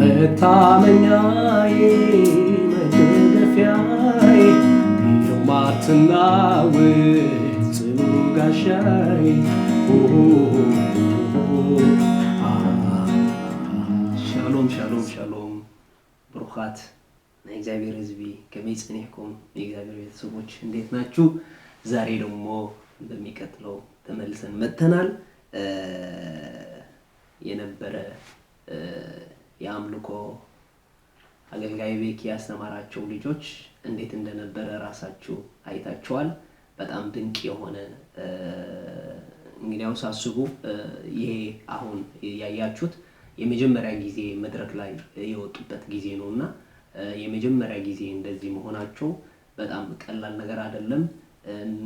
መታመኛዬ መደገፊያዬ የማትናወጥ ጽኑ ጋሻዬ ሻሎም ሻሎም ሻሎም ብሩኻት ናይ እግዚአብሔር ሕዝቢ ከመይ ጽኒሕኩም የእግዚአብሔር ቤተሰቦች እንዴት ናችሁ? ዛሬ ደግሞ በሚቀጥለው ተመልሰን መጥተናል። የነበረ የአምልኮ አገልጋይ ቤኪ ያስተማራቸው ልጆች እንዴት እንደነበረ ራሳችሁ አይታችኋል። በጣም ድንቅ የሆነ እንግዲያው ሳስቡ ይሄ አሁን ያያችሁት የመጀመሪያ ጊዜ መድረክ ላይ የወጡበት ጊዜ ነውና የመጀመሪያ ጊዜ እንደዚህ መሆናቸው በጣም ቀላል ነገር አይደለም።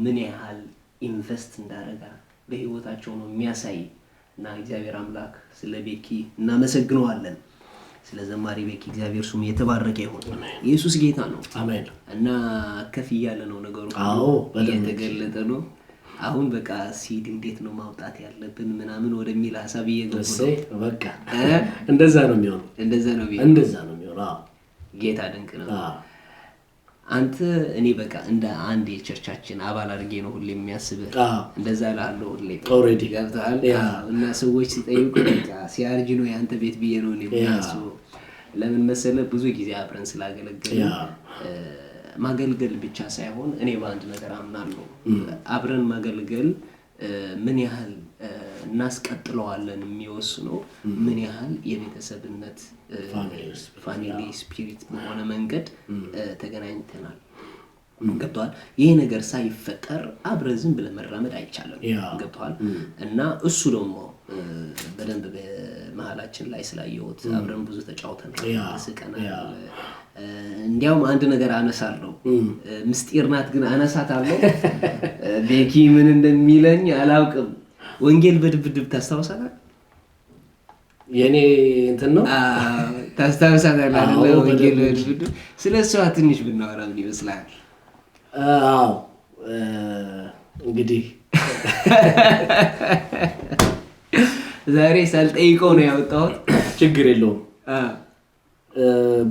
ምን ያህል ኢንቨስት እንዳደረጋ በህይወታቸው ነው የሚያሳይ እና እግዚአብሔር አምላክ ስለ ቤኪ እናመሰግነዋለን። ስለ ዘማሪ ቤኪ እግዚአብሔር ስሙ የተባረከ ይሁን። ኢየሱስ ጌታ ነው። አሜን። እና ከፍ ይያለ ነው ነገሩ። አዎ የተገለጠ ነው። አሁን በቃ ሲድ እንዴት ነው ማውጣት ያለብን ምናምን ወደሚል ሐሳብ እየገቡ ነው። በቃ እንደዛ ነው የሚሆነው። እንደዛ ነው የሚሆነው። አዎ ጌታ ድንቅ ነው። አንተ እኔ በቃ እንደ አንድ የቸርቻችን አባል አድርጌ ነው ሁሌ የሚያስብህ። እንደዛ ላለው ሁሌ ኦሬዲ ገብተሃል። እና ሰዎች ሲጠይቁ በቃ ሲያርጅ ነው ያንተ ቤት ብዬ ነው የሚያስበው። ለምን መሰለህ? ብዙ ጊዜ አብረን ስላገለገልን ማገልገል ብቻ ሳይሆን እኔ በአንድ ነገር አምናለሁ። አብረን ማገልገል ምን ያህል እናስቀጥለዋለን የሚወስነው ምን ያህል የቤተሰብነት ፋሚሊ ስፒሪት በሆነ መንገድ ተገናኝተናል። ገብቷል። ይሄ ነገር ሳይፈጠር አብረን ዝም ብለን መራመድ አይቻልም። ገብቷል። እና እሱ ደግሞ በደንብ በመሃላችን ላይ ስላየሁት አብረን ብዙ ተጫውተናል፣ ስቀናል። እንዲያውም አንድ ነገር አነሳለሁ፣ ምስጢር ናት ግን አነሳታለሁ። ቤኪ ምን እንደሚለኝ አላውቅም። ወንጌል በድብድብ ታስታውሳለህ? የኔ እንትን ነው። ታስታውሳለህ አይደል? ወንጌል በድብድብ ስለሷ ትንሽ ብናወራ ምን ይመስላል? አዎ እንግዲህ ዛሬ ሳልጠይቀው ነው ያወጣሁት። ችግር የለውም።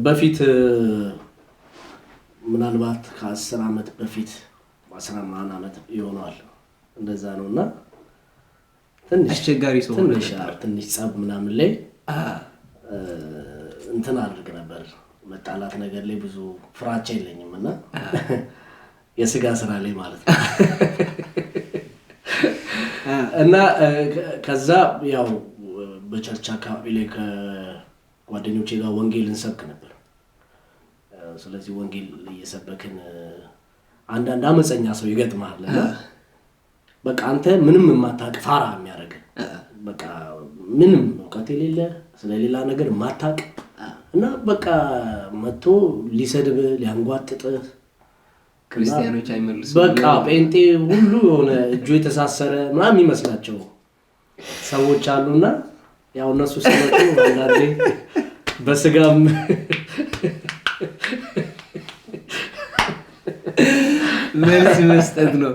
በፊት ምናልባት ከ10 ዓመት በፊት 11 ዓመት ይሆናል እንደዛ ነውና ትንሽ አስቸጋሪ ሰው ሆነ። ትንሽ ጸብ ምናምን ላይ እንትን አድርግ ነበር። መጣላት ነገር ላይ ብዙ ፍራቻ የለኝምና የስጋ ስራ ላይ ማለት ነው። እና ከዛ ያው በቸርች አካባቢ ላይ ከጓደኞቼ ጋር ወንጌል እንሰብክ ነበር። ስለዚህ ወንጌል እየሰበክን አንዳንድ አመፀኛ ሰው ይገጥማል እና በቃ አንተ ምንም የማታውቅ ፋራ የሚያደርግ በቃ ምንም እውቀት የሌለ ስለሌላ ነገር የማታውቅ እና በቃ መጥቶ ሊሰድብ ሊያንጓጥጥ ክርስቲያኖች አይመልሱ በቃ ጴንጤ ሁሉ የሆነ እጁ የተሳሰረ ምናምን ይመስላቸው ሰዎች አሉና ያው እነሱ ሲመጡ አንዳንዴ በስጋም መልስ መስጠት ነው።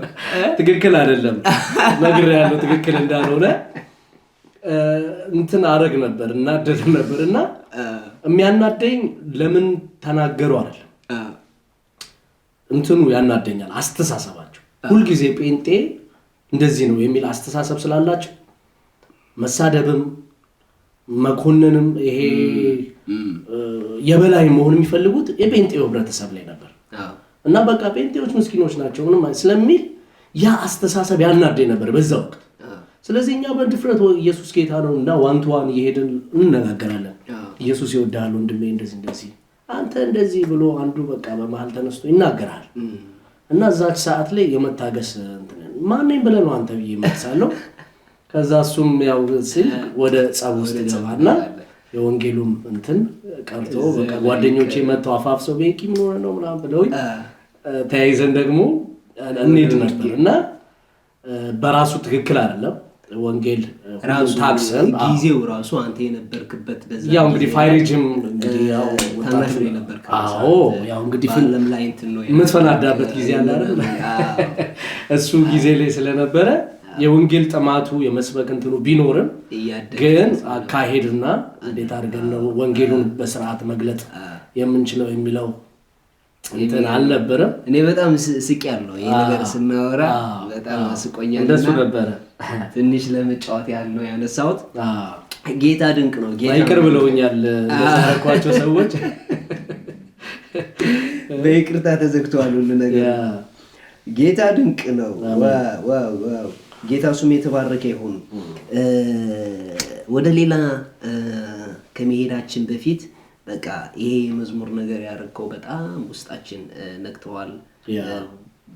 ትክክል አይደለም ነግሬያለሁ፣ ትክክል እንዳልሆነ እንትን አረግ ነበር እና ደድ ነበርና የሚያናደኝ ለምን ተናገሩ አይደለም እንትኑ ያናደኛል። አስተሳሰባቸው ሁሉ ጊዜ ጴንጤ እንደዚህ ነው የሚል አስተሳሰብ ስላላቸው መሳደብም መኮንንም ይሄ የበላይ መሆን የሚፈልጉት የጴንጤው ህብረተሰብ ላይ ነበር እና በቃ ጴንጤዎች ምስኪኖች ናቸው ምንም ስለሚል ያ አስተሳሰብ ያናደኝ ነበር በዛ ወቅት። ስለዚህ እኛ በድፍረት ኢየሱስ ጌታ ነው እና ዋንቷን እየሄድን እንነጋገራለን። ኢየሱስ ይወዳል ወንድሜ እንደዚህ አንተ እንደዚህ ብሎ አንዱ በቃ በመሃል ተነስቶ ይናገራል እና እዛች ሰዓት ላይ የመታገስ እንትን ማንንም ብለህ ነው አንተ ብዬ መልሳለሁ። ከዛ እሱም ያው ሲል ወደ ጸብ ውስጥ ገባና የወንጌሉም እንትን ቀርቶ በቃ ጓደኞቼ መተው አፋፍሰው ቤኪ ምን ሆነ ነው ምናምን ብለውኝ ተያይዘን ደግሞ እንሄድ ነበር እና በራሱ ትክክል አይደለም ወንጌል ራሱ ታክሰን ጊዜው ራሱ አንተ የነበርክበት በዛ ያው እንግዲህ ፋይሪጅም እንግዲህ ያው ታናሽ የነበርክ አዎ ያው እንግዲህ ፊልም ላይ እንትን ነው የምትፈናዳበት ጊዜ አለ አይደል? እሱ ጊዜ ላይ ስለነበረ የወንጌል ጥማቱ የመስበክ እንትኑ ቢኖርም ግን አካሄድና እንዴት አድርገን ነው ወንጌሉን በስርዓት መግለጥ የምንችለው የሚለው እንትን አልነበረም። እኔ በጣም ስቄያለሁ ይሄ ነገር ስናወራ በጣም አስቆኛልና እንደሱ ነበረ። ትንሽ ለመጫወት ያህል ነው ያነሳሁት። ጌታ ድንቅ ነው። ጌታ ይቅር ብለውኛል ለዛሬኳቸው ሰዎች በይቅርታ ተዘግቷል ሁሉ ነገር። ጌታ ድንቅ ነው። ዋው ጌታ ስሙ የተባረከ ይሁን። ወደ ሌላ ከመሄዳችን በፊት በቃ ይሄ መዝሙር ነገር ያደረገው በጣም ውስጣችን ነክተዋል።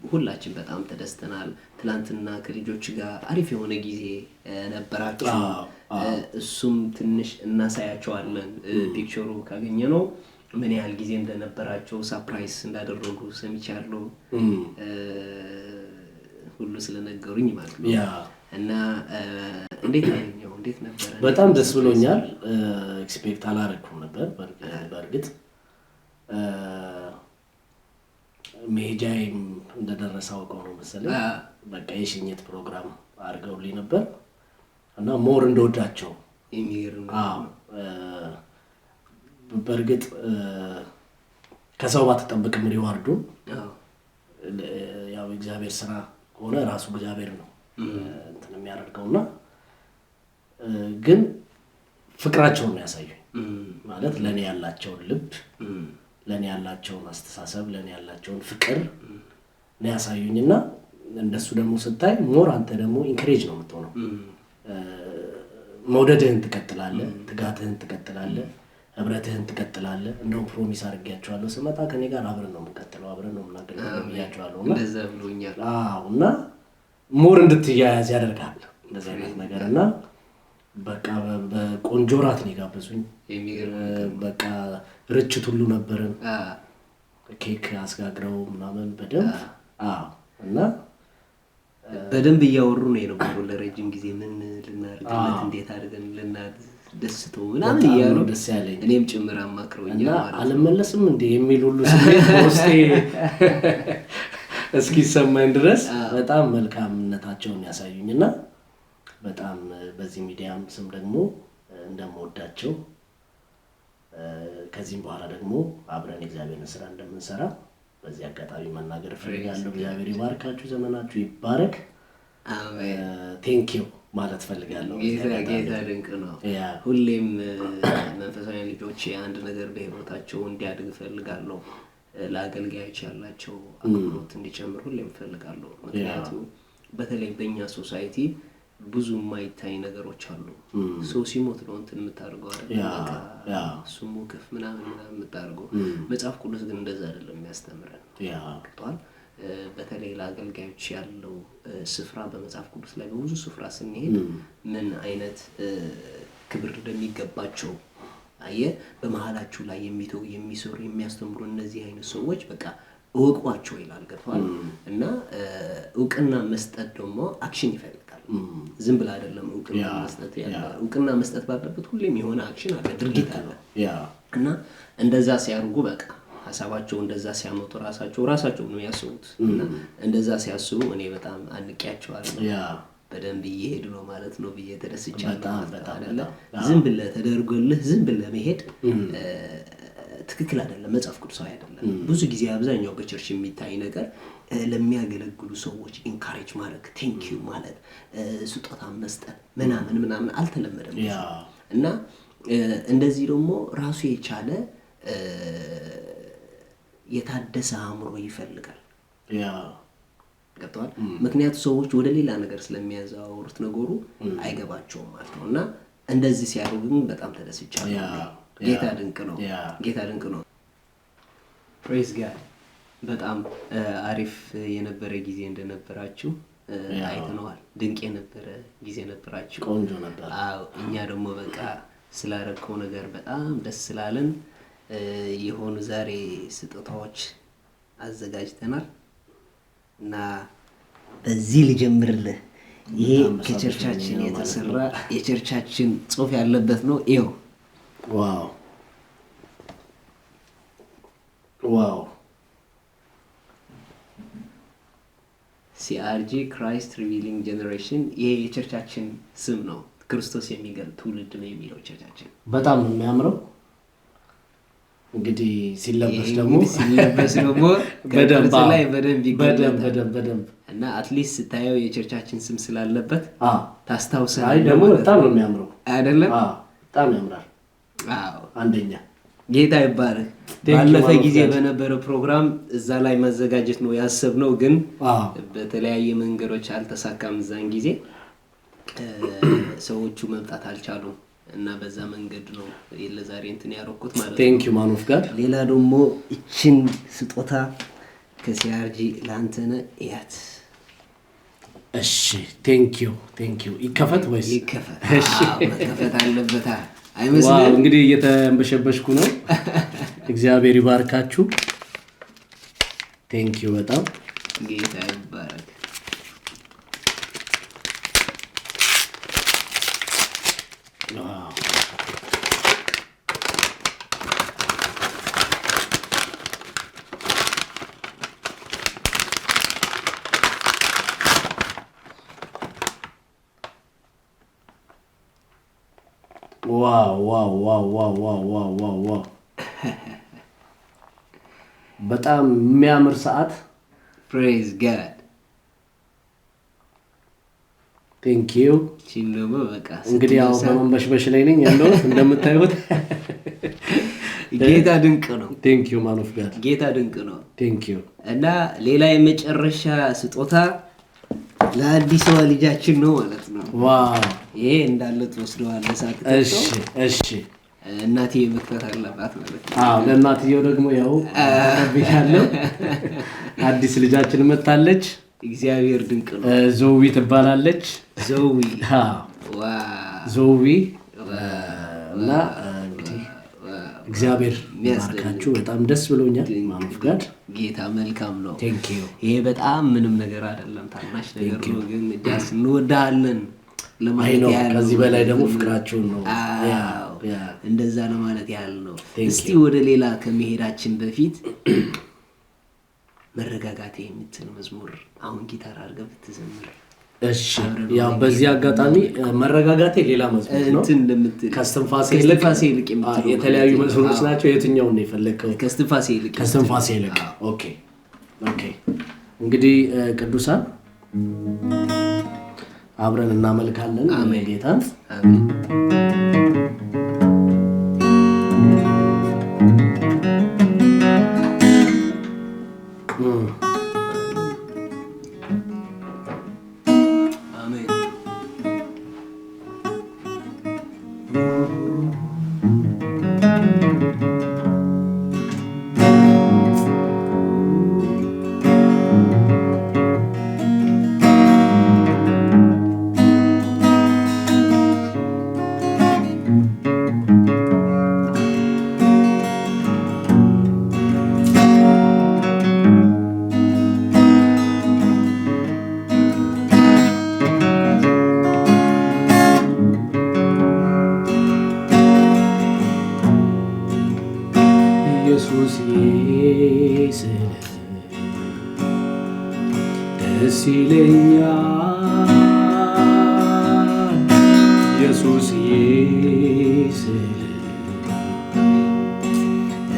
ሁላችን በጣም ተደስተናል። ትላንትና ከልጆች ጋር አሪፍ የሆነ ጊዜ ነበራችሁ። እሱም ትንሽ እናሳያቸዋለን ፒክቸሩ ካገኘ ነው ምን ያህል ጊዜ እንደነበራቸው ሰርፕራይዝ እንዳደረጉ ሰምቻለሁ። ሁሉ ስለነገሩኝ ማለት ነው። እና እንዴት አገኘው? እንዴት ነበር? በጣም ደስ ብሎኛል። ኤክስፔክት አላረኩም ነበር። በእርግጥ መሄጃዬም እንደደረሰ አውቀው ነው መሰለኝ በቃ የሽኝት ፕሮግራም አድርገውልኝ ነበር እና ሞር እንደወዳቸው የሚገርም በእርግጥ ከሰው ባትጠብቅም ሪዋርዱን ያው እግዚአብሔር ስራ ሆነ ራሱ እግዚአብሔር ነው እንትን የሚያደርገውና ግን ፍቅራቸውን ነው ያሳዩኝ። ማለት ለኔ ያላቸውን ልብ፣ ለኔ ያላቸውን አስተሳሰብ፣ ለኔ ያላቸውን ፍቅር ነው ያሳዩኝና እንደሱ ደግሞ ስታይ ሞር አንተ ደግሞ ኢንከሬጅ ነው የምትሆነው። መውደድህን ትቀጥላለህ፣ ትጋትህን ትቀጥላለህ፣ ህብረትህን ትቀጥላለህ። እንደው ፕሮሚስ አድርጌያቸዋለሁ ስመጣ ከኔ ጋር አብረን ነው የምንቀጥለው፣ አብረን ነው የምናገለግለው ብያቸዋለሁና እንደዛ ብሎኛል። እና ሞር እንድትያያዝ ያደርጋል እንደዚህ አይነት ነገርና በቃ በቆንጆ ራት ነው የጋበዙኝ። በቃ ርችት ሁሉ ነበረን። ኬክ አስጋግረው ምናምን በደንብ እና በደንብ እያወሩ ነው የነበረው ለረጅም ጊዜ ምን ልናደርግለት እንዴት አድርገን ልናስደስተው ምናምን እያሉ ደስ ያለኝ እኔም ጭምር አማክረውኛል ማለት ነው። አልመለስም እንዴ የሚል ሁሉ ስሜት በውስጤ እስኪሰማኝ ድረስ በጣም መልካምነታቸውን ያሳዩኝና በጣም በዚህ ሚዲያም ስም ደግሞ እንደምወዳቸው ከዚህም በኋላ ደግሞ አብረን እግዚአብሔርን ስራ እንደምንሰራ በዚህ አጋጣሚ መናገር ፈልጋለሁ። እግዚአብሔር ይባርካችሁ፣ ዘመናችሁ ይባረክ። አሜን። ቴንክ ዩ ማለት ፈልጋለሁ። ጌታ ድንቅ ነው። ሁሌም መንፈሳዊ ልጆች አንድ ነገር በህይወታቸው እንዲያድግ ፈልጋለሁ። ለአገልጋዮች ያላቸው አክብሮት እንዲጨምር ሁሌም ፈልጋለሁ። ምክንያቱም በተለይ በእኛ ሶሳይቲ ብዙ የማይታይ ነገሮች አሉ። ሰው ሲሞት ነው እንትን የምታደርገው አይደል? ስሙ ከፍ ምናምን የምታደርገው። መጽሐፍ ቅዱስ ግን እንደዛ አይደለም የሚያስተምረን። በተለይ ለአገልጋዮች ያለው ስፍራ በመጽሐፍ ቅዱስ ላይ በብዙ ስፍራ ስንሄድ ምን አይነት ክብር እንደሚገባቸው አየህ። በመሃላችሁ ላይ የሚሰሩ የሚያስተምሩ እነዚህ አይነት ሰዎች በቃ እወቋቸው ይላል። ገብቷል? እና እውቅና መስጠት ደግሞ አክሽን ይፈልጋል። ዝም ብላ አይደለም እውቅና መስጠት ያለ። እውቅና መስጠት ባለበት ሁሌም የሆነ አክሽን አለ፣ ድርጊት አለ። እና እንደዛ ሲያርጉ በቃ ሐሳባቸው እንደዛ ሲያመጡ ራሳቸው ነው ያስቡት። እና እንደዛ ሲያስቡ እኔ በጣም አንቂያቸዋለሁ። በደንብ እየሄዱ ነው ማለት ነው ብዬ ተደስቻለሁ። አይደለ? ዝም ብለህ ተደርጎልህ ዝም ብለህ መሄድ ትክክል አይደለም፣ መጽሐፍ ቅዱሳዊ አይደለም። ብዙ ጊዜ አብዛኛው በቸርች የሚታይ ነገር ለሚያገለግሉ ሰዎች ኢንካሬጅ ማድረግ፣ ቴንክ ዩ ማለት፣ ስጦታ መስጠት ምናምን አልተለመደም። እና እንደዚህ ደግሞ ራሱ የቻለ የታደሰ አእምሮ ይፈልጋል። ገብቷል? ምክንያቱም ሰዎች ወደ ሌላ ነገር ስለሚያዛውሩት ነገሩ አይገባቸውም ማለት ነው። እና እንደዚህ ሲያደርጉ ግን በጣም ተደስቻለሁ። ጌታ ድንቅ ነው። ጌታ ድንቅ ነው። ፕሬዝ ጋድ። በጣም አሪፍ የነበረ ጊዜ እንደነበራችሁ አይተነዋል። ድንቅ የነበረ ጊዜ ነበራችሁ። ቆንጆ ነበር። እኛ ደግሞ በቃ ስላረከው ነገር በጣም ደስ ስላለን የሆኑ ዛሬ ስጦታዎች አዘጋጅተናል እና በዚህ ልጀምርልህ። ይሄ ከቸርቻችን የተሰራ የቸርቻችን ጽሑፍ ያለበት ነው። ይኸው። ዋው CRG Christ Revealing Generation ይሄ የቸርቻችን ስም ነው። ክርስቶስ የሚገልጥ ትውልድ ነው የሚለው ቸርቻችን። በጣም ነው የሚያምረው። እንግዲህ ሲለበስ ደግሞ በደንብ እና አትሊስት ስታየው የቸርቻችን ስም ስላለበት ታስታውሳለህ። አይ ደግሞ በጣም ነው የሚያምረው አይደለም? በጣም ያምራል። አንደኛ ጌታ ይባረክ። ባለፈ ጊዜ በነበረው ፕሮግራም እዛ ላይ ማዘጋጀት ነው ያሰብነው፣ ግን በተለያየ መንገዶች አልተሳካም። እዛን ጊዜ ሰዎቹ መምጣት አልቻሉም እና በዛ መንገድ ነው ለዛሬ እንትን ያረኩት ማለት ነው። ቴንክ ዩ ማን ኦፍ ጋድ። ሌላ ደግሞ እቺን ስጦታ ከሲአርጂ ላንተነ ያት። እሺ ቴንክ ዩ ይከፈት ወይስ? ይከፈት። እሺ መከፈት አለበት አይመስልም? እንግዲህ እየተንበሸበሽኩ ነው። እግዚአብሔር ይባርካችሁ። ቴንክ ዩ በጣም ጌታ ይባረክ። ዋው በጣም የሚያምር ሰዓት። ፕሬዝ ጋድ። ቴንክ ዩ። ቺንዶሞ በቃ እንግዲህ ያው በመንበሽበሽ ላይ ነኝ ያለው እንደምታዩት። ጌታ ድንቅ ነው። ቴንክ ዩ ማን ኦፍ ጋድ። ጌታ ድንቅ ነው። ቴንክ ዩ። እና ሌላ የመጨረሻ ስጦታ ለአዲሷ ልጃችን ነው ማለት ነው። ዋው ይሄ እንዳለ ተወስደዋል ሳት። እሺ እናቴ መክፈት አለባት ማለት ነው። ለእናትየው ደግሞ ያው አረብያለሁ። አዲስ ልጃችን መጣለች። እግዚአብሔር ድንቅ ነው። ዞዊ ትባላለች። ዞዊ ዞዊ እና እንግዲህ እግዚአብሔር ይባርካችሁ። በጣም ደስ ብሎኛል። ማኑፍ ጋር ጌታ መልካም ነው። ቴንክ ዩ። ይሄ በጣም ምንም ነገር አይደለም፣ ታናሽ ነገር ነው፣ ግን ጃስ እንወዳለን ለማለት ያህል። ከዚህ በላይ ደግሞ ፍቅራችሁን ነው። እንደዛ ለማለት ያህል ነው። እስቲ ወደ ሌላ ከመሄዳችን በፊት መረጋጋት የምትል መዝሙር አሁን ጊታር አድርገህ ብትዘምር። እሺ ያው በዚህ አጋጣሚ መረጋጋቴ ሌላ መዝሙር ነው። ከስትንፋሴ ይልቅ የተለያዩ መዝሙሮች ናቸው። የትኛውን ነው የፈለከው? ከስትንፋሴ ይልቅ። ኦኬ እንግዲህ ቅዱሳን አብረን እናመልካለን ጌታን። አሜን። ደስ ይለኛል ኢየሱስዬ ስል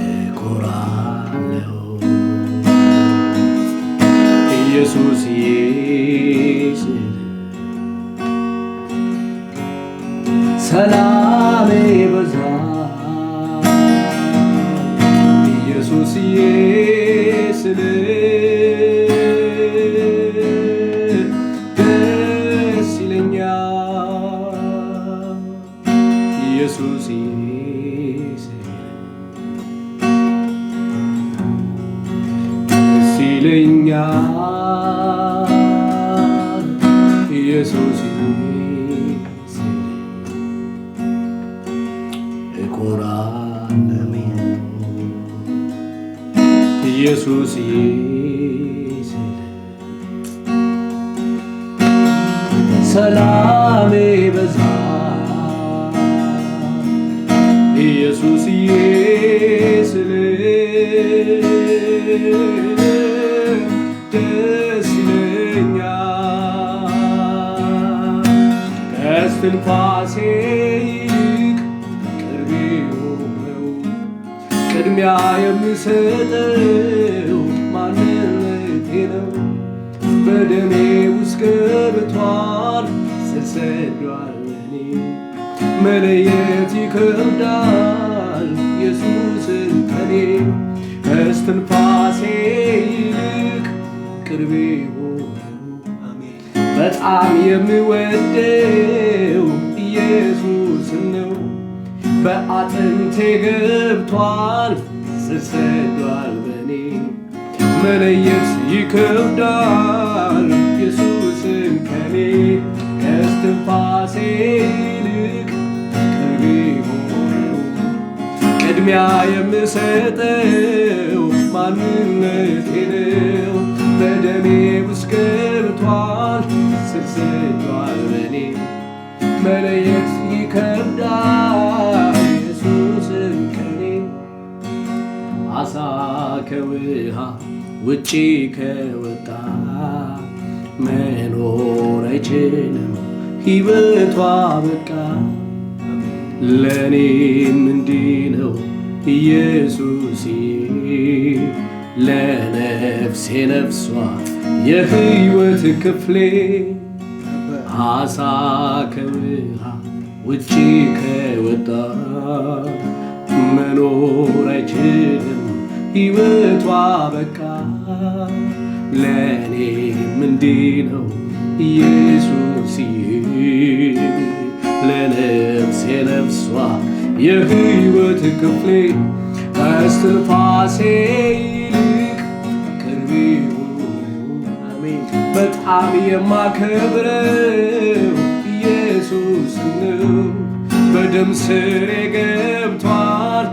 እኮራለሁ ኢየሱስዬ ስል ሰላሜ ይበዛል ኢየሱስዬ ስል ኢየሱስ እኮራለሁ ኢየሱስ ሰላሜ ይበዛል ኢየሱስ ስል ደስ ይለኛል ከስትንፋሴ ይልቅ ቅርቤ ሆነው ቅድሚያ የምሰጠው ማንነቴ ነው። በደሜ ውስጥ ገብቷል ስር ሰዷል ለኔ መለየት ይከብዳል ኢየሱስን ከኔ ከስትንፋሴ ይልቅ ቅርቤ በጣም የምወደው ኢየሱስን ነው። በአጥንቴ ገብቷል ስር ሰዷል በኔ መለየት ይከብዳል ኢየሱስን ከኔ ከስትንፋሴ ይልቅ ቅርቤ ሆነው ቅድሚያ የምሰጠው ማንነቴ ነው። በደሜ ውስጥ ገብቷል ስር ሰዷል በኔ መለየት ይከብዳል ኢየሱስን ከኔ አሳ ከውሃ ውጪ ከወጣ መኖር አይችልም ሕይወቷ በቃ ለኔም እንዲህ ነው ኢየሱስ ለነፍሴ ነፍሷ የሕይወት ክፍሌ አሳ ከውሃ ውጪ ከወጣ መኖር አይችልም ሕይወቷ በቃ ለኔም እንዲህ ነው ኢየሱስ ለነፍሴ ነፍሷ የሕይወት ክፍሌ ከስትንፋሴ ይልቅ ቅርቤ በጣም የማከብረው ኢየሱስ ነው። በደም ስሬ ገብቷል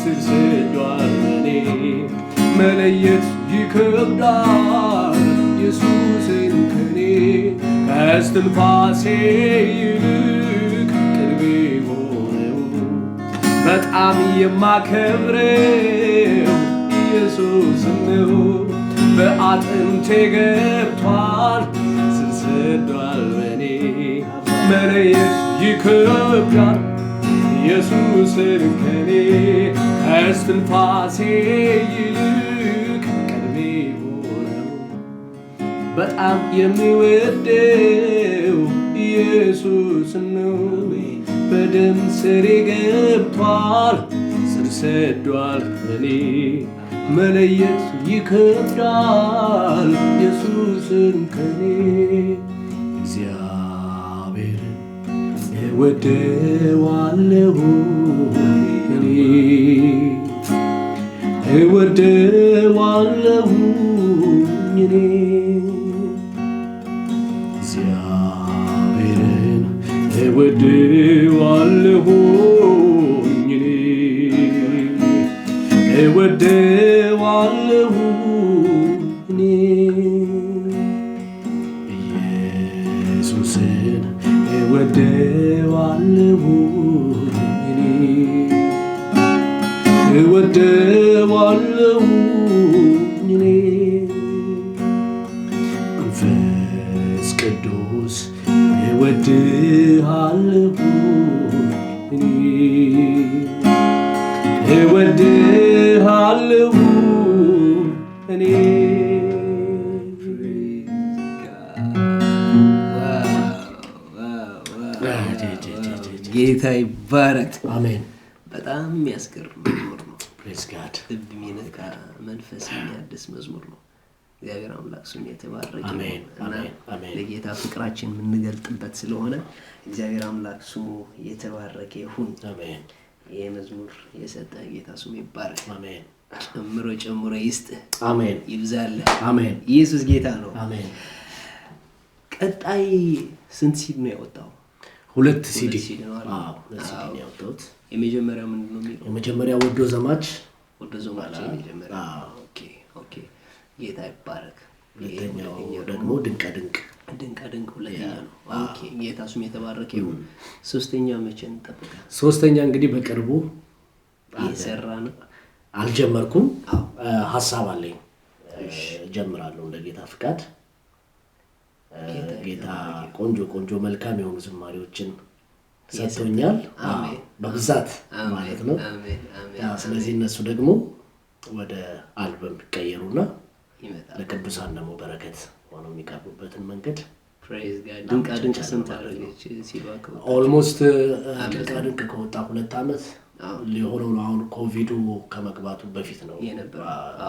ስር ሰዷል በኔ መለየት ይከብዳል ኢየሱስን ከኔ ከስትንፋሴ ይልቅ ቅርቤ ሆነው በጣም የማከብረው ኢየሱስ ነው። በአጥንቴ ገብቷል ስር ሰዷል በኔ መለየት ይከብዳል ኢየሱስን ከኔ ከስትንፋሴ ይልቅ ቅርቤ ሆነው በጣም የሚወደው ኢየሱስ ነው። በደም ስሬ ገብቷል ስር ሰዷል በኔ መለየት ይከብዳል ኢየሱስን ከኔ እግዚአብሔርን እወደዋለሁ እኔ እወደዋለሁ እኔ እግዚአብሔርን እወደዋለሁ እኔ እወደዋለሁ እኔ ኢየሱስን እወደዋለሁ እኔ እወደዋለሁ እኔ መንፈስ ቅዱስ እወድሃለሁ እኔ እወድሃለሁ እኔ ጌታ ይባረክ። አሜን። በጣም የሚያስገርም መዝሙር ነው። ፕሬዝ ጋድ። ልብ የሚነካ መንፈስ የሚያድስ መዝሙር ነው። እግዚአብሔር አምላክ ስሙ የተባረከ አሜን። አሜን። አሜን። ለጌታ ፍቅራችን የምንገልጥበት ስለሆነ እግዚአብሔር አምላክ ስሙ የተባረከ ይሁን። አሜን። ይሄ መዝሙር የሰጠ ጌታ ስሙ ይባረክ። አሜን። ጨምሮ ይስጥ። አሜን። ይብዛልህ። አሜን። ኢየሱስ ጌታ ነው። አሜን። ቀጣይ ስንት ሲዲ ነው ያወጣው? 2 ሲዲ ነው። አዎ፣ 2 ሲዲ ነው ያወጣሁት። የመጀመሪያው ምንድን ነው የሚለው? የመጀመሪያው ወዶ ዘማች የመጀመሪያው። ኦኬ ጌታ ይባረክ። ሁለተኛው ደግሞ ድንቅ ድንቅ ሁለተኛ ነው። ኦኬ ጌታ ስሙ የተባረከ ይሁን። ሶስተኛው መቼ እንጠብቃለን? ሶስተኛ እንግዲህ በቅርቡ እየሰራ ነው። አልጀመርኩም፣ ሐሳብ አለኝ። ጀምራለሁ እንደ ጌታ ፍቃድ። ጌታ ቆንጆ መልካም የሆኑ ዝማሬዎችን ሰጥቶኛል። በብዛት ማለት ነው። ስለዚህ እነሱ ደግሞ ወደ አልበም ቢቀየሩና ለቅዱሳን ደግሞ በረከት ሆነው የሚቀርቡበትን መንገድ ድንቅ ስንት አደረገች ሲባከው ኦልሞስት ድንቅ ከወጣ 2 ዓመት ሊሆነው ነው። አሁን ኮቪዱ ከመግባቱ በፊት ነው የነበረ።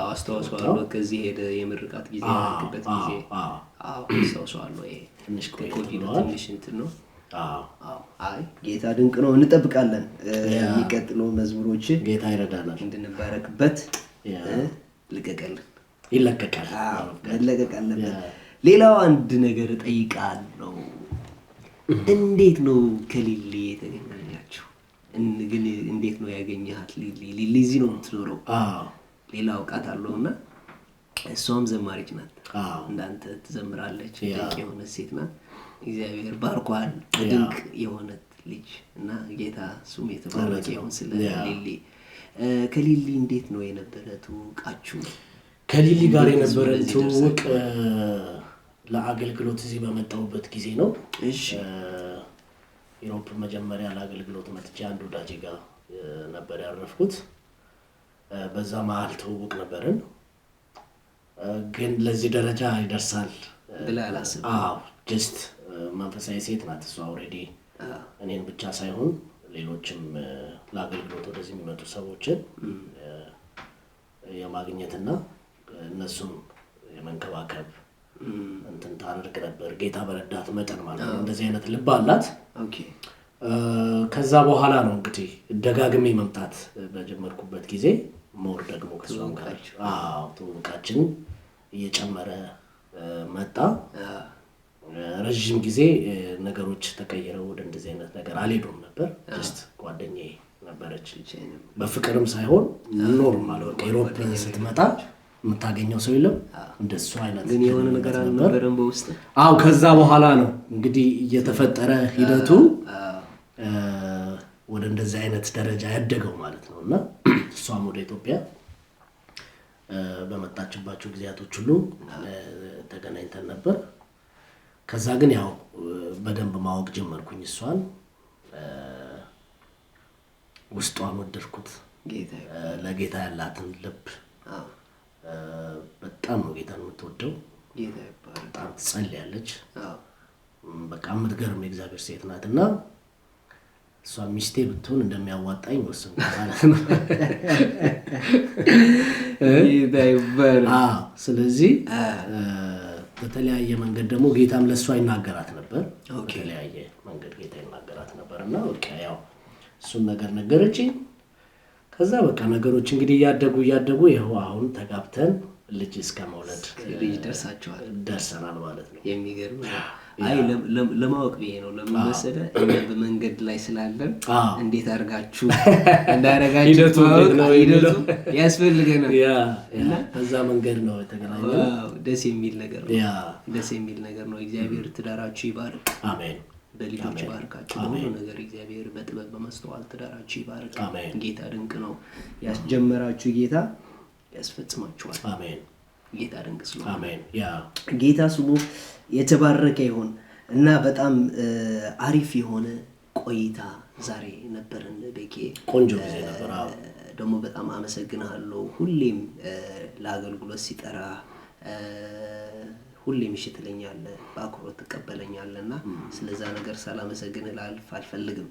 አስተዋጽኦ ከዚህ ሄደ የምርቃት ጊዜ ያደረግበት ጊዜ አስተዋጽኦ ይሄ ትንሽ ኮቪዱ ትንሽ እንትን ነው። አይ ጌታ ድንቅ ነው። እንጠብቃለን የሚቀጥለው መዝሙሮች ጌታ ይረዳናል እንድንባረክበት። ልቀቀልን ይለቀቃል መለቀቅ አለበት። ሌላው አንድ ነገር እጠይቃለሁ። እንዴት ነው ከሊሊ የተገናኛችሁ? ግን እንዴት ነው ያገኘሃት? ሊሊ እዚህ ነው የምትኖረው? ሌላ አውቃታለሁ እና እሷም ዘማሪች ናት። እንዳንተ ትዘምራለች። ድንቅ የሆነ ሴት ናት። እግዚአብሔር ባርኳል። ድንቅ የሆነ ልጅ እና ጌታ ስሙ የተባረከ ይሁን። ስለ ሊሊ ከሊሊ እንዴት ነው የነበረ ትውውቃችሁ? ከሊሊ ጋር የነበረን ትውውቅ ለአገልግሎት እዚህ በመጣሁበት ጊዜ ነው። እሺ ዩሮፕ መጀመሪያ ለአገልግሎት መጥቼ አንድ ወዳጄ ጋር ነበር ያረፍኩት። በዛ መሀል ትውውቅ ነበርን። ግን ለዚህ ደረጃ ይደርሳል ብለህ አላሰብኩም? ጀስት መንፈሳዊ ሴት ናት እሷ። ኦልሬዲ እኔን ብቻ ሳይሆን ሌሎችም ለአገልግሎት ወደዚህ የሚመጡ ሰዎችን የማግኘትና እነሱም የመንከባከብ እንትን ታደርግ ነበር። ጌታ በረዳት መጠን ማለት ነው። እንደዚህ አይነት ልብ አላት። ከዛ በኋላ ነው እንግዲህ ደጋግሜ መምጣት በጀመርኩበት ጊዜ ሞር ደግሞ ከሷም ጋር ትውውቃችን እየጨመረ መጣ። ረጅም ጊዜ ነገሮች ተቀይረው ወደ እንደዚህ አይነት ነገር አልሄዱም ነበር። ጀስት ጓደኛዬ ነበረች። በፍቅርም ሳይሆን ኖርማል በቃ ዩሮፕ ስትመጣ የምታገኘው ሰው የለም እንደሱ አይነት ግን የሆነ ነገር አልነበረም በውስጥ። ከዛ በኋላ ነው እንግዲህ እየተፈጠረ ሂደቱ ወደ እንደዚህ አይነት ደረጃ ያደገው ማለት ነው። እና እሷም ወደ ኢትዮጵያ በመጣችባቸው ጊዜያቶች ሁሉ ተገናኝተን ነበር። ከዛ ግን ያው በደንብ ማወቅ ጀመርኩኝ እሷን። ውስጧን ወደድኩት። ለጌታ ያላትን ልብ በጣም ነው ጌታን የምትወደው። በጣም ትጸልያለች። በቃ የምትገርም የእግዚአብሔር ሴት ናት። እና እሷ ሚስቴ ብትሆን እንደሚያዋጣኝ ወሰንኩ ማለት ነው። ስለዚህ በተለያየ መንገድ ደግሞ ጌታም ለእሷ ይናገራት ነበር። በተለያየ መንገድ ጌታ ይናገራት ነበር። እና በቃ ያው እሱን ነገር ነገረችኝ። ከዛ በቃ ነገሮች እንግዲህ እያደጉ ይኸው አሁን ተጋብተን ልጅ እስከ መውለድ ደርሰናል ማለት ነው። የሚገርም አይ ለማወቅ ብዬ ነው። ለምን መሰለህ እኛ በመንገድ ላይ ስላለን እንዴት አድርጋችሁ እንዳደረጋችሁ ሂደቱ ያስፈልገናል። እና በዛ መንገድ ነው የተገናኘነው። ደስ የሚል ነገር ነው። ደስ የሚል ነገር ነው። እግዚአብሔር ትዳራችሁ ይባርክ። አሜን። በልጆች ባርካችሁ። በሁሉ ነገር እግዚአብሔር በጥበብ በማስተዋል ትዳራችሁ ይባርክ። ጌታ ድንቅ ነው። ያስጀመራችሁ ጌታ ያስፈጽማችኋል። አሜን። ጌታ ድንቅ ስለሆነ አሜን። ጌታ ስሙ የተባረከ ይሁን። እና በጣም አሪፍ የሆነ ቆይታ ዛሬ ነበርን ቤኬ። ቆንጆ ጊዜ ነበር። ደግሞ በጣም አመሰግናለሁ። ሁሌም ለአገልግሎት ሲጠራ ሁሌም እሺ ትለኛለህ፣ በአክብሮት ትቀበለኛለህና ስለዛ ነገር ሳላመሰግንህ ላልፍ አልፈልግም።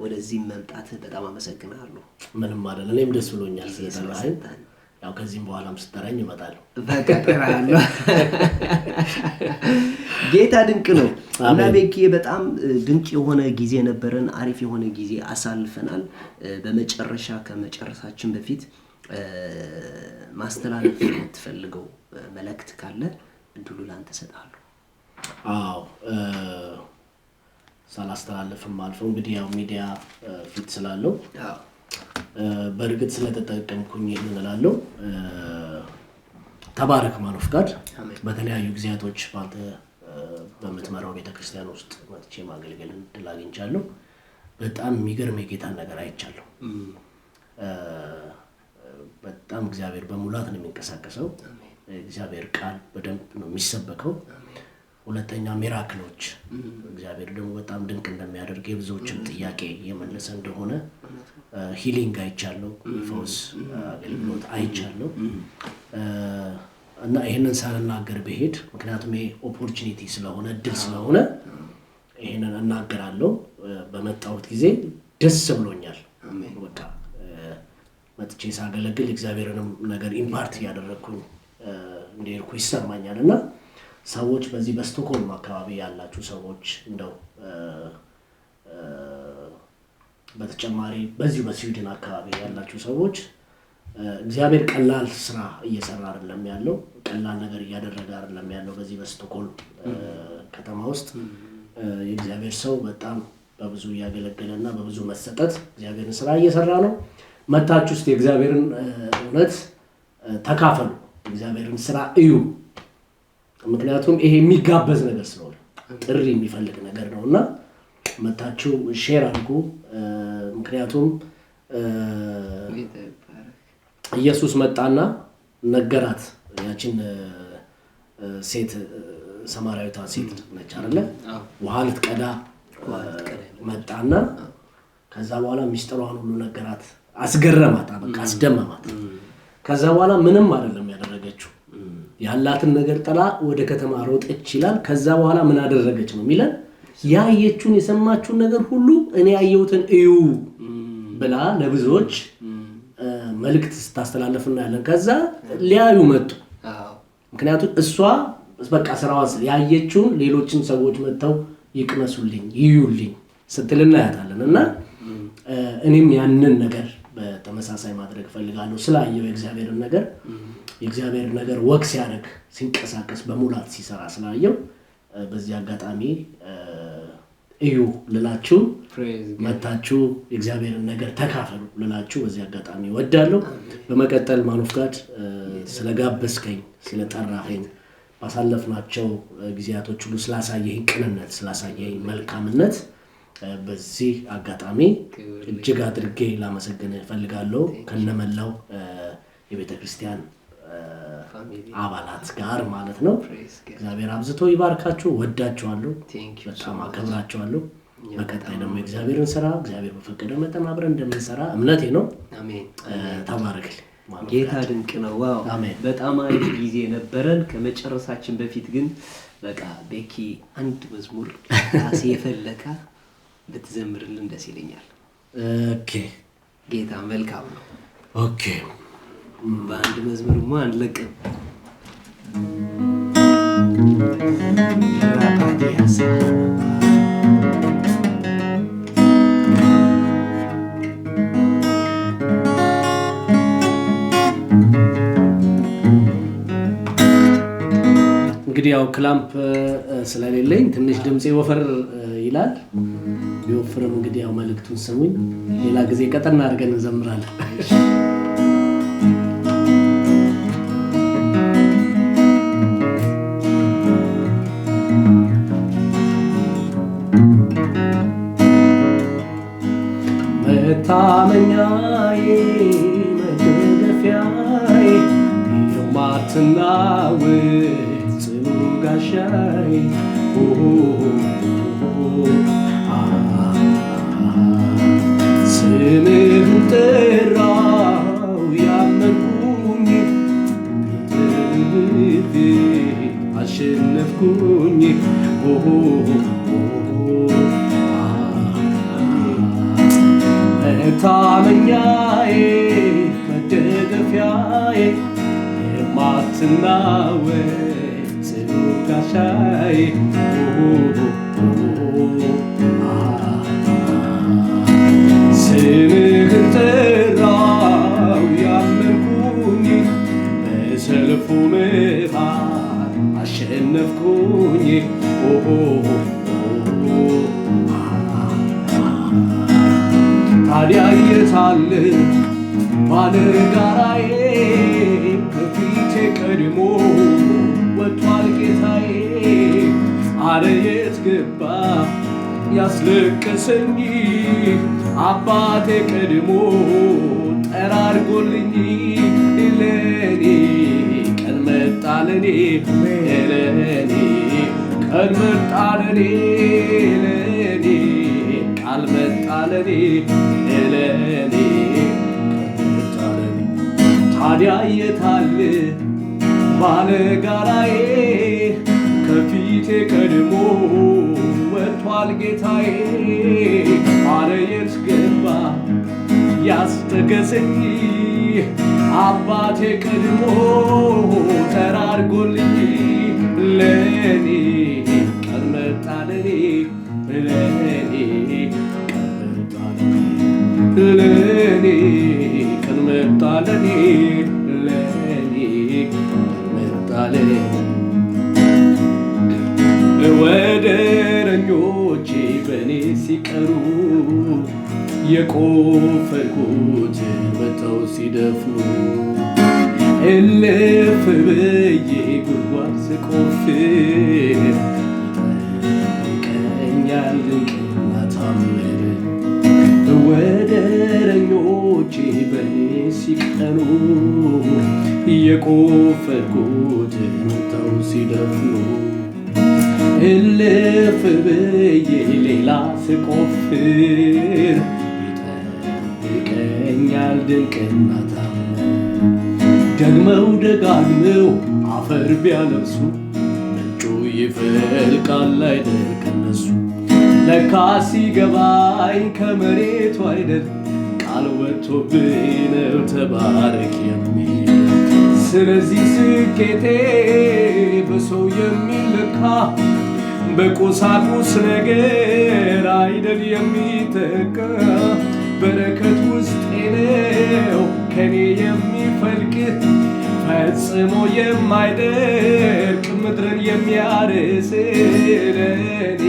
ወደዚህ መምጣትህ በጣም አመሰግናለሁ። ምንም አይደለም። እኔም ደስ ብሎኛል ስለተባለ ያው ከዚህም በኋላም ስትጠራኝ እመጣለሁ። በቃ እጠራለሁ። ጌታ ድንቅ ነው። እና ቤኪ በጣም ድንቅ የሆነ ጊዜ ነበረን። አሪፍ የሆነ ጊዜ አሳልፈናል። በመጨረሻ ከመጨረሳችን በፊት ማስተላለፍ የምትፈልገው መልእክት ካለ እድሉ ላንተ እሰጣለሁ። ሳላስተላለፍም አልፈው እንግዲህ ያው ሚዲያ ፊት ስላለው በእርግጥ ስለተጠቀምኩኝ ይሄን እላለሁ። ተባረክ ማኖፍ ጋር በተለያዩ ጊዜያቶች ባንተ በመትመራው ቤተክርስቲያን ውስጥ መጥቼ ማገልገል እድል አግኝቻለሁ። በጣም የሚገርም የጌታ ነገር አይቻለሁ። በጣም እግዚአብሔር በሙላት ነው የሚንቀሳቀሰው። እግዚአብሔር ቃል በደንብ ነው የሚሰበከው። ሁለተኛ ሚራክሎች እግዚአብሔር ደግሞ በጣም ድንቅ እንደሚያደርግ የብዙዎችን ጥያቄ የመለሰ እንደሆነ ሂሊንግ አይቻለሁ፣ ፈውስ አገልግሎት አይቻለሁ። እና ይሄንን ሳልናገር ብሄድ ምክንያቱም ይሄ ኦፖርቹኒቲ ስለሆነ እድል ስለሆነ ይሄንን እናገራለሁ። በመጣሁት ጊዜ ደስ ብሎኛል። በቃ መጥቼ ሳገለግል እግዚአብሔርንም ነገር ኢምፓርት ያደረኩኝ እንደርኩ ይሰማኛል። እና ሰዎች በዚህ በስቶክሆልም አካባቢ ያላችሁ ሰዎች እንደው በተጨማሪ በዚህ በስዊድን አካባቢ ያላችሁ ሰዎች እግዚአብሔር ቀላል ስራ እየሰራ አይደለም ያለው፣ ቀላል ነገር እያደረገ አይደለም ያለው። በዚህ በስቶክሆልም ከተማ ውስጥ የእግዚአብሔር ሰው በጣም በብዙ ያገለገለና በብዙ መሰጠት እግዚአብሔርን ስራ እየሰራ ነው። መታችሁ እስቲ እግዚአብሔርን እውነት ተካፈሉ፣ እግዚአብሔርን ስራ እዩ። ምክንያቱም ይሄ የሚጋበዝ ነገር ስለሆነ ጥሪ የሚፈልግ ነገር ነውና መታችሁ ሼር አድርጉ። ምክንያቱም ኢየሱስ መጣና ነገራት። ያችን ሴት ሰማርያዊቷ ሴት ነች አይደለ? ውሃ ልትቀዳ መጣና ከዛ በኋላ ሚስጥሯን ሁሉ ነገራት፣ አስገረማት፣ በቃ አስደመማት። ከዛ በኋላ ምንም አይደለም ያደረገችው፣ ያላትን ነገር ጥላ ወደ ከተማ ሮጠች ይላል። ከዛ በኋላ ምን አደረገች ነው የሚለን? ያየችውን የሰማችውን ነገር ሁሉ እኔ ያየሁትን እዩ ብላ ለብዙዎች መልእክት ስታስተላልፍና ያለን ከዛ ሊያዩ መጡ። ምክንያቱም እሷ በቃ ስራዋን ያየችውን ሌሎችን ሰዎች መጥተው ይቅመሱልኝ ይዩልኝ ስትልና ያታለን። እና እኔም ያንን ነገር በተመሳሳይ ማድረግ ፈልጋለሁ። ስላየው የእግዚአብሔርን ነገር የእግዚአብሔር ነገር ወክ ሲያደርግ ሲንቀሳቀስ በሙላት ሲሰራ ስላየው በዚህ አጋጣሚ እዩ ልላችሁ መታችሁ የእግዚአብሔርን ነገር ተካፈሉ ልላችሁ በዚህ አጋጣሚ ወዳለሁ። በመቀጠል ማኑፍ ጋድ ስለጋበዝከኝ ስለጠራኸኝ ባሳለፍናቸው ጊዜያቶች ሁሉ ስላሳየኝ ቅንነት ስላሳየኝ መልካምነት በዚህ አጋጣሚ እጅግ አድርጌ ላመሰግን ፈልጋለሁ ከነመላው የቤተክርስቲያን አባላት ጋር ማለት ነው። እግዚአብሔር አብዝቶ ይባርካችሁ። ወዳችኋለሁ፣ በጣም አከብራችኋለሁ። በቀጣይ ደግሞ የእግዚአብሔርን ስራ እግዚአብሔር በፈቀደ መጠን አብረን እንደምንሰራ እምነቴ ነው። አሜን። ተባረክልኝ። ጌታ ድንቅ ነው። ዋው በጣም አሪፍ ጊዜ ነበረን። ከመጨረሳችን በፊት ግን በቃ ቤኪ አንድ መዝሙር ራሴ የፈለካ ብትዘምርልን ደስ ይለኛል። ኦኬ። ጌታ መልካም ነው። ኦኬ። በአንድ መዝሙርማ አንለቅም። ራፓዲያስ እንግዲህ ያው ክላምፕ ስለሌለኝ ትንሽ ድምጼ ወፈር ይላል። ቢወፍርም እንግዲህ ያው መልእክቱን ስሙኝ። ሌላ ጊዜ ቀጠና አድርገን እንዘምራለን። መታመኛዬ መደገፊያዬ የማትናወጥ ጽኑ ጋሻዬ ስምህን ጠራው ያመንኩኝ አሸነፍኩኝ መታመኛዬ መደገፊያዬ የማትናወጥ ጽኑ ጋሻዬ ስምህን ጠራው ያመንኩኝ በሰልፉ መሃል አሸነፍኩኝ ታዲያ የታለ ባለጋራዬ ከፊቴ ቀድሞ ወጥቷል ጌታዬ አረ የት ገባ ያስለቀሰኝ አባቴ ቀድሞ ጠራርጎልኝ ለኔ ቀን መጣ ለኔ ቀን መጣ ለኔ ለኔ ቃል መጣ ለኔ ለኔ መጣ ለኔ ታዲያ የታለ ባለጋራዬ ከፊቴ ቀድሞ ወጥቷል ጌታዬ አረ የት ገባ ያስጠገሰኝ አባቴ ቀድሞ ተራርጎልኝ ለኔ ቀን መጣ ለኔ ለኔ ቀን መጣ ለኔ ቀን መጣ ለኔ ለኔ ቀን መጣ ለኔ ወደረኞቼ በኔ ሲቀሩ የቆፈርኩትን መተው ሲደፍኑ እልፍ ብዬ ጉድጓድ ስቆፍር ይጠይቀኛል ድንቅና ታምር ወደረኞቼ በኔ ሲቀኑ የቆፈርኩትን መተው ሲደፍኑ እልፍ ብዬ ሌላ ስቆፍር ይጠይቀኛል ድንቅና ታምር ደግመው ደጋግመው አፈር ቢያለብሱ ምንጩ ይፈልቃል አይደል ከነሱ ለካ ሲገባኝ ከመሬቱ አይደል ቃል ወጥቶብኝ ነው ተባረክ የሚል ስለዚህ ስኬቴ በሰው የሚለካ በቁሳቁስ ነገር አይደል የሚተካ በረከት ውስጤ ነው ከኔ የሚፈልቅ ፈጽሞ የማይደርቅ ምድርን የሚያርስ ለኔ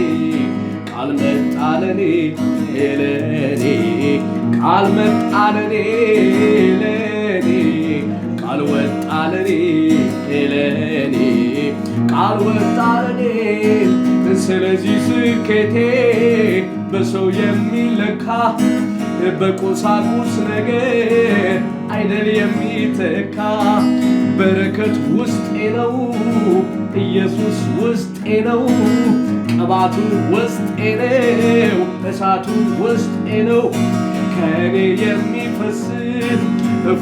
ቃል መጣ ለኔ ለኔ ቃል መጣ ለኔ ለኔ ቃል ወጣ ለኔ ለኔ ቃል ወጣ ለኔ ስለዚህ ስኬቴ በሰው የሚለካ በቁሳቁስ ነገር አይደል የሚተካ በረከት ውስጤ ነው ኢየሱስ ውስጤ ነው ቅባቱ ውስጤ ነው እሳቱ ውስጤ ነው ከኔ የሚፈስ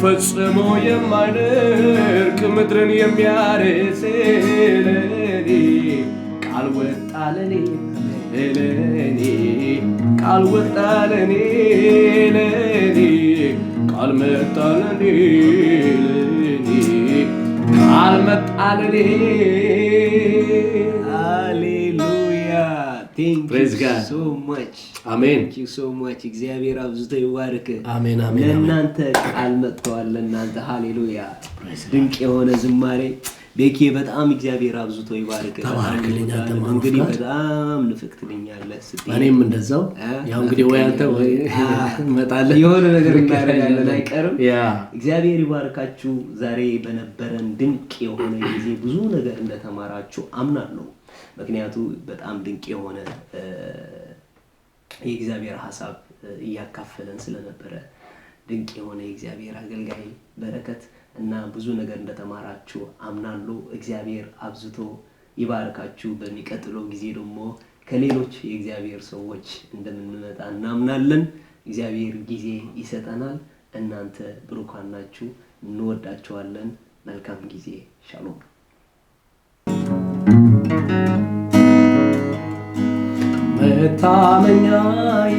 ፈጽሞ የማይደርቅ ምድርን የሚያርስ ለኔ ቃል ወጣ ለኔ ለኔ ቃል ወጣ ለኔ ለኔ ቃል መጣ ለኔ ለኔ ቃል መጣ ለኔ ሃሌሉያ ቴንክ Praise ዩ God. ሶ ማች አሜን ቴንክ ዩ ሶ ማች እግዚአብሔር አብዝቶ ይባርክ አሜን አሜን ለእናንተ ቃል መጥተዋል ለእናንተ ሃሌሉያ ድንቅ የሆነ ዝማሬ ቤኬ በጣም እግዚአብሔር አብዝቶ ይባርክ ተባረክልኝ አንተ እንግዲህ በጣም ንፍቅትልኛለህ ስትይ እኔም እንደዛው ያው እንግዲህ ወይ አንተ ወይ መጣለ የሆነ ነገር እናደርጋለን አይቀርም ያ እግዚአብሔር ይባርካችሁ ዛሬ በነበረን ድንቅ የሆነ ጊዜ ብዙ ነገር እንደተማራችሁ አምናለሁ ምክንያቱ በጣም ድንቅ የሆነ የእግዚአብሔር ሐሳብ እያካፈለን ስለነበረ ድንቅ የሆነ የእግዚአብሔር አገልጋይ በረከት እና ብዙ ነገር እንደተማራችሁ አምናለሁ እግዚአብሔር አብዝቶ ይባርካችሁ በሚቀጥለው ጊዜ ደግሞ ከሌሎች የእግዚአብሔር ሰዎች እንደምንመጣ እናምናለን እግዚአብሔር ጊዜ ይሰጠናል እናንተ ብሩካን ናችሁ እንወዳችኋለን መልካም ጊዜ ሻሎም መታመኛዬ